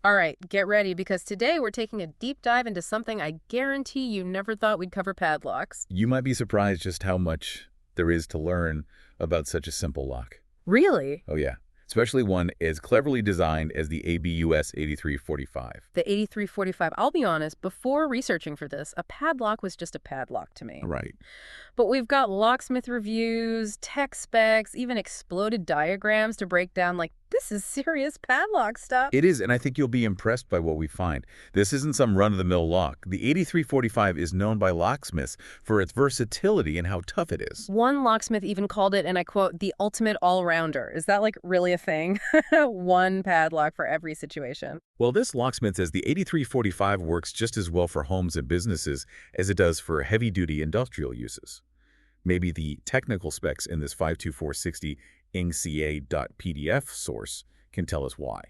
All right, get ready because today we're taking a deep dive into something I guarantee you never thought we'd cover: padlocks. You might be surprised just how much there is to learn about such a simple lock. Really? Oh yeah, especially one as cleverly designed as the ABUS 8345. The 8345, I'll be honest, before researching for this, a padlock was just a padlock to me. Right. But we've got locksmith reviews, tech specs, even exploded diagrams to break down like, this is serious padlock stuff. It is, and I think you'll be impressed by what we find. This isn't some run-of-the-mill lock. The 8345 is known by locksmiths for its versatility and how tough it is. One locksmith even called it, and I quote, the ultimate all-rounder. Is that like really a thing? One padlock for every situation. Well, this locksmith says the 8345 works just as well for homes and businesses as it does for heavy-duty industrial uses. Maybe the technical specs in this 52460 ngca.pdf source can tell us why.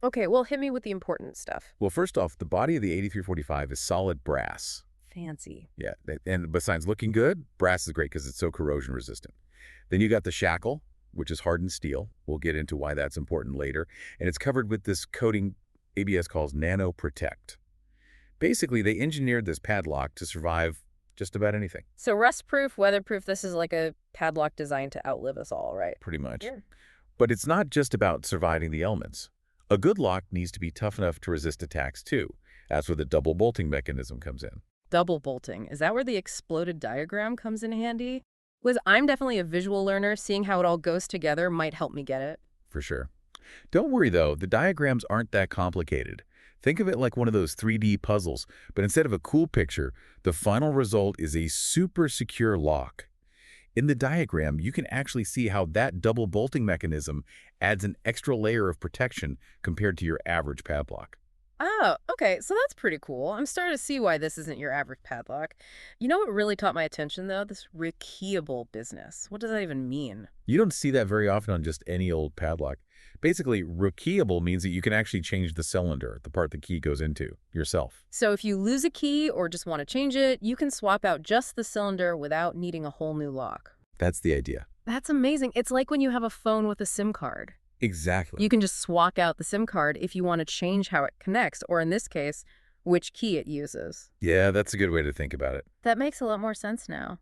Okay, well, hit me with the important stuff. Well, first off, the body of the 8345 is solid brass. Fancy. Yeah, and besides looking good, brass is great because it's so corrosion resistant. Then you got the shackle, which is hardened steel. We'll get into why that's important later. And it's covered with this coating ABS calls NANO Protect. Basically, they engineered this padlock to survive just about anything. So rust-proof, weatherproof, this is like a padlock designed to outlive us all, right? Pretty much. Yeah. But it's not just about surviving the elements. A good lock needs to be tough enough to resist attacks too. That's where the double bolting mechanism comes in. Double bolting. Is that where the exploded diagram comes in handy? I'm definitely a visual learner. Seeing how it all goes together might help me get it. For sure. Don't worry though, the diagrams aren't that complicated. Think of it like one of those 3D puzzles, but instead of a cool picture, the final result is a super secure lock. In the diagram, you can actually see how that double bolting mechanism adds an extra layer of protection compared to your average padlock. Oh, okay. So that's pretty cool. I'm starting to see why this isn't your average padlock. You know what really caught my attention, though? This rekeyable business. What does that even mean? You don't see that very often on just any old padlock. Basically, rekeyable means that you can actually change the cylinder, the part the key goes into, yourself. So if you lose a key or just want to change it, you can swap out just the cylinder without needing a whole new lock. That's the idea. That's amazing. It's like when you have a phone with a SIM card. Exactly. You can just swap out the SIM card if you want to change how it connects, or in this case, which key it uses. Yeah, that's a good way to think about it. That makes a lot more sense now.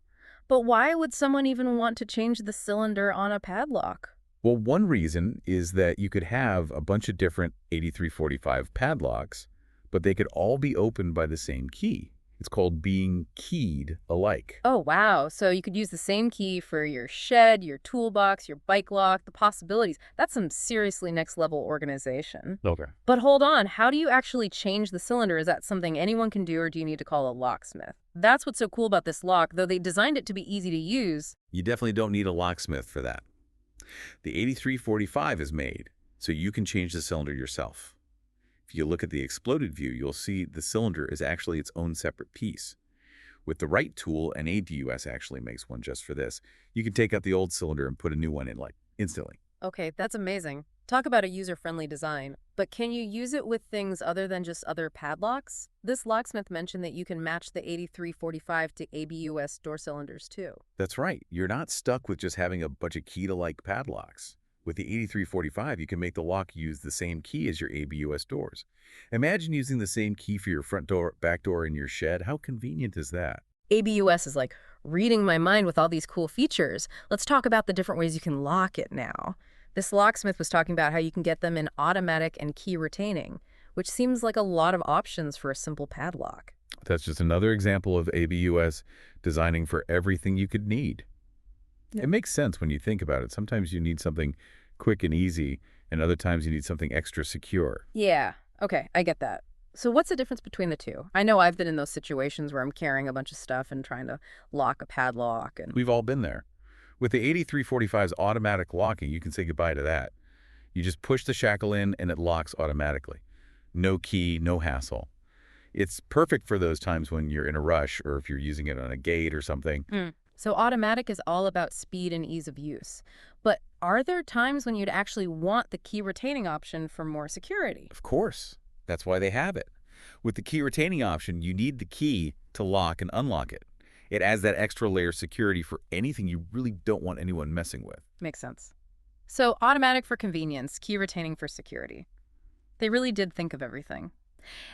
But why would someone even want to change the cylinder on a padlock? Well, one reason is that you could have a bunch of different 8345 padlocks, but they could all be opened by the same key. It's called being keyed alike. Oh, wow. So you could use the same key for your shed, your toolbox, your bike lock, the possibilities. That's some seriously next level organization. Okay. But hold on, how do you actually change the cylinder? Is that something anyone can do, or do you need to call a locksmith? That's what's so cool about this lock. Though they designed it to be easy to use, You definitely don't need a locksmith for that. The 8345 is made so you can change the cylinder yourself. If you look at the exploded view, you'll see the cylinder is actually its own separate piece. With the right tool, and ABUS actually makes one just for this, you can take out the old cylinder and put a new one in like instantly. okay, that's amazing. Talk about a user-friendly design. But can you use it with things other than just other padlocks? This locksmith mentioned that you can match the 8345 to ABUS door cylinders too. That's right. You're not stuck with just having a bunch of key-to-like padlocks. With the 8345, you can make the lock use the same key as your ABUS doors. Imagine using the same key for your front door, back door, in your shed. How convenient is that? ABUS is like reading my mind with all these cool features. Let's talk about the different ways you can lock it now. This locksmith was talking about how you can get them in automatic and key retaining, which seems like a lot of options for a simple padlock. That's just another example of ABUS designing for everything you could need. Yeah. It makes sense when you think about it. Sometimes you need something quick and easy, and other times you need something extra secure. Yeah, okay, I get that. So what's the difference between the two? I know I've been in those situations where I'm carrying a bunch of stuff and trying to lock a padlock and... We've all been there. With the 8345's automatic locking, you can say goodbye to that. You just push the shackle in and it locks automatically. No key, no hassle. It's perfect for those times when you're in a rush or if you're using it on a gate or something. So automatic is all about speed and ease of use. But are there times when you'd actually want the key retaining option for more security? Of course. That's why they have it. With the key retaining option, you need the key to lock and unlock it. It adds that extra layer of security for anything you really don't want anyone messing with. Makes sense. So automatic for convenience, key retaining for security. They really did think of everything.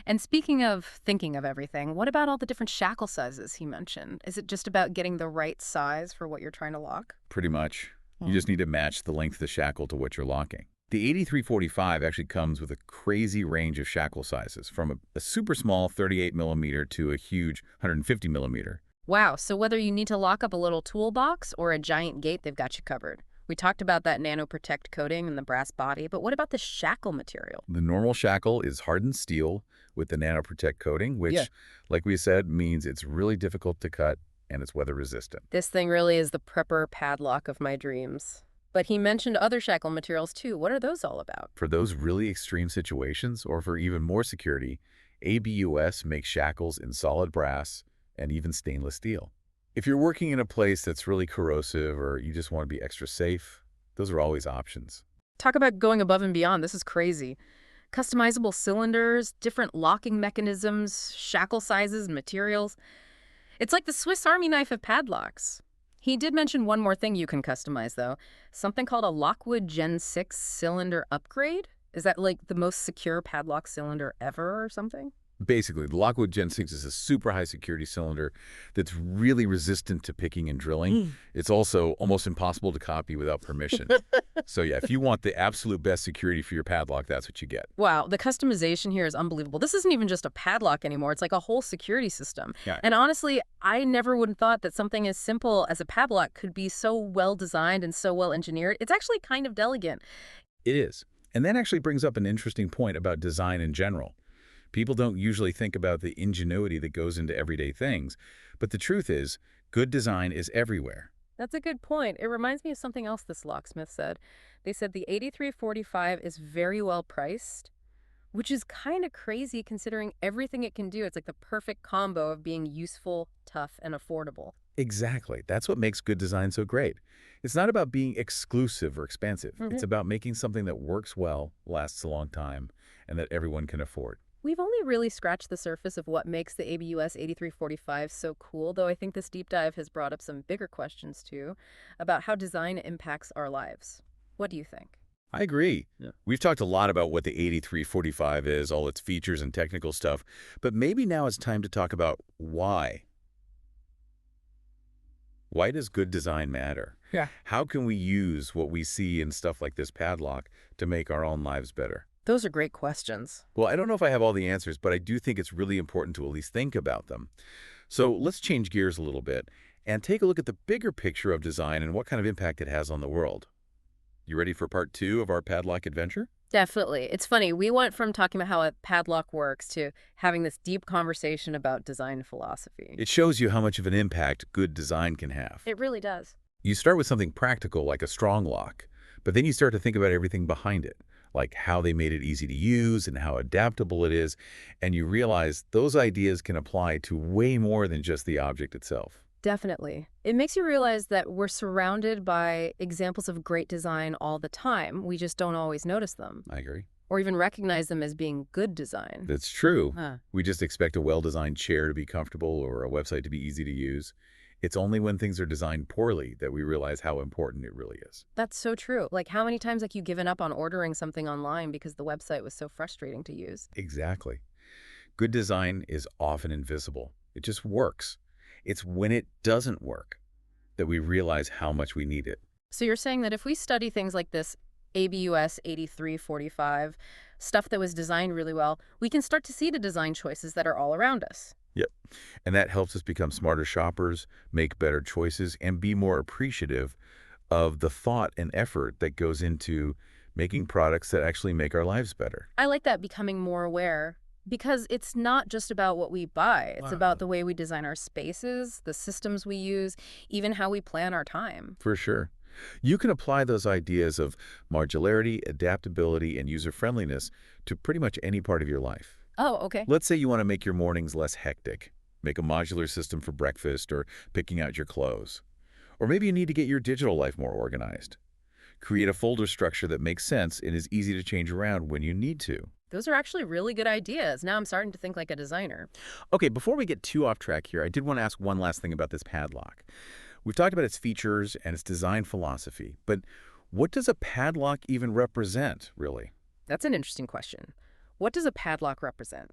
And speaking of thinking of everything, what about all the different shackle sizes he mentioned? Is it just about getting the right size for what you're trying to lock? Pretty much. You Hmm. just need to match the length of the shackle to what you're locking. The 8345 actually comes with a crazy range of shackle sizes, from a super small 38 millimeter to a huge 150 millimeter. Wow, so whether you need to lock up a little toolbox or a giant gate, they've got you covered. We talked about that nano protect coating and the brass body, but what about the shackle material? The normal shackle is hardened steel with the nanoprotect coating, Yeah. which, like we said, means it's really difficult to cut and it's weather resistant. This thing really is the prepper padlock of my dreams. But he mentioned other shackle materials too. What are those all about? For those really extreme situations, or for even more security, ABUS makes shackles in solid brass and even stainless steel. If you're working in a place that's really corrosive or you just want to be extra safe, those are always options. Talk about going above and beyond. This is crazy. Customizable cylinders, different locking mechanisms, shackle sizes and materials. It's like the Swiss Army knife of padlocks. He did mention one more thing you can customize, though. Something called a Lockwood Gen 6 cylinder upgrade? Is that like the most secure padlock cylinder ever or something? Basically, the Lockwood Gen 6 is a super high security cylinder that's really resistant to picking and drilling. It's also almost impossible to copy without permission. So yeah, if you want the absolute best security for your padlock, that's what you get. Wow, the customization here is unbelievable. This isn't even just a padlock anymore. It's like a whole security system. Yeah. And honestly, I never would have thought that something as simple as a padlock could be so well designed and so well engineered. It's actually kind of elegant. It is. And that actually brings up an interesting point about design in general. People don't usually think about the ingenuity that goes into everyday things, but the truth is, good design is everywhere. That's a good point. It reminds me of something else this locksmith said. They said the 8345 is very well priced, which is kind of crazy considering everything it can do. It's like the perfect combo of being useful, tough, and affordable. Exactly. That's what makes good design so great. It's not about being exclusive or expensive. It's Mhm. about making something that works well, lasts a long time, and that everyone can afford. We've only really scratched the surface of what makes the ABUS 8345 so cool, though I think this deep dive has brought up some bigger questions too about how design impacts our lives. What do you think? I agree. Yeah. We've talked a lot about what the 8345 is, all its features and technical stuff, but maybe now it's time to talk about why. Why does good design matter? Yeah. How can we use what we see in stuff like this padlock to make our own lives better? Those are great questions. Well, I don't know if I have all the answers, but I do think it's really important to at least think about them. So let's change gears a little bit and take a look at the bigger picture of design and what kind of impact it has on the world. You ready for part 2 of our padlock adventure? Definitely. It's funny. We went from talking about how a padlock works to having this deep conversation about design philosophy. It shows you how much of an impact good design can have. It really does. You start with something practical like a strong lock, but then you start to think about everything behind it, like how they made it easy to use and how adaptable it is, and you realize those ideas can apply to way more than just the object itself. Definitely. It makes you realize that we're surrounded by examples of great design all the time. We just don't always notice them I agree. or even recognize them as being good design. That's true. Huh. We just expect a well-designed chair to be comfortable or a website to be easy to use. It's only when things are designed poorly that we realize how important it really is. That's so true. Like how many times like you given up on ordering something online because the website was so frustrating to use? Exactly. Good design is often invisible. It just works. It's when it doesn't work that we realize how much we need it. So you're saying that if we study things like this ABUS 8345, stuff that was designed really well, we can start to see the design choices that are all around us. Yep. And that helps us become smarter shoppers, make better choices, and be more appreciative of the thought and effort that goes into making products that actually make our lives better. I like that, becoming more aware, because it's not just about what we buy. It's Wow. about the way we design our spaces, the systems we use, even how we plan our time. For sure. You can apply those ideas of modularity, adaptability, and user-friendliness to pretty much any part of your life. Oh, okay. Let's say you want to make your mornings less hectic. Make a modular system for breakfast or picking out your clothes. Or maybe you need to get your digital life more organized. Create a folder structure that makes sense and is easy to change around when you need to. Those are actually really good ideas. Now I'm starting to think like a designer. Okay, before we get too off track here, I did want to ask one last thing about this padlock. We've talked about its features and its design philosophy, but what does a padlock even represent, really? That's an interesting question. What does a padlock represent?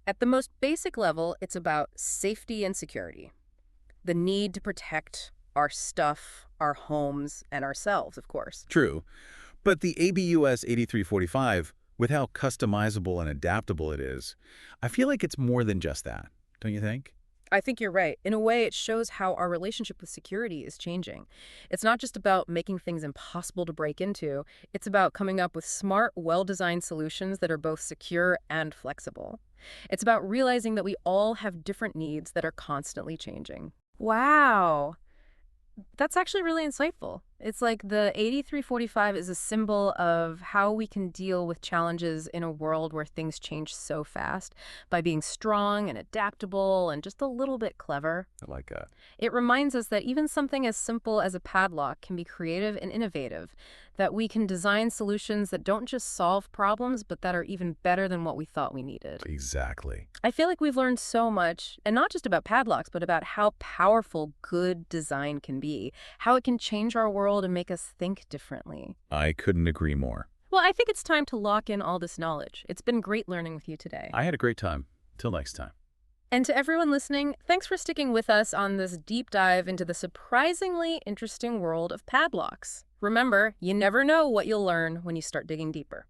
At the most basic level, it's about safety and security, the need to protect our stuff, our homes, and ourselves, of course. True. But the ABUS 8345, with how customizable and adaptable it is, I feel like it's more than just that, don't you think? I think you're right. In a way, it shows how our relationship with security is changing. It's not just about making things impossible to break into. It's about coming up with smart, well-designed solutions that are both secure and flexible. It's about realizing that we all have different needs that are constantly changing. Wow. That's actually really insightful. It's like the 8345 is a symbol of how we can deal with challenges in a world where things change so fast by being strong and adaptable and just a little bit clever. I like that. It reminds us that even something as simple as a padlock can be creative and innovative, that we can design solutions that don't just solve problems, but that are even better than what we thought we needed. Exactly. I feel like we've learned so much, and not just about padlocks, but about how powerful good design can be, how it can change our world and make us think differently. I couldn't agree more. Well, I think it's time to lock in all this knowledge. It's been great learning with you today. I had a great time. Till next time. And to everyone listening, thanks for sticking with us on this deep dive into the surprisingly interesting world of padlocks. Remember, you never know what you'll learn when you start digging deeper.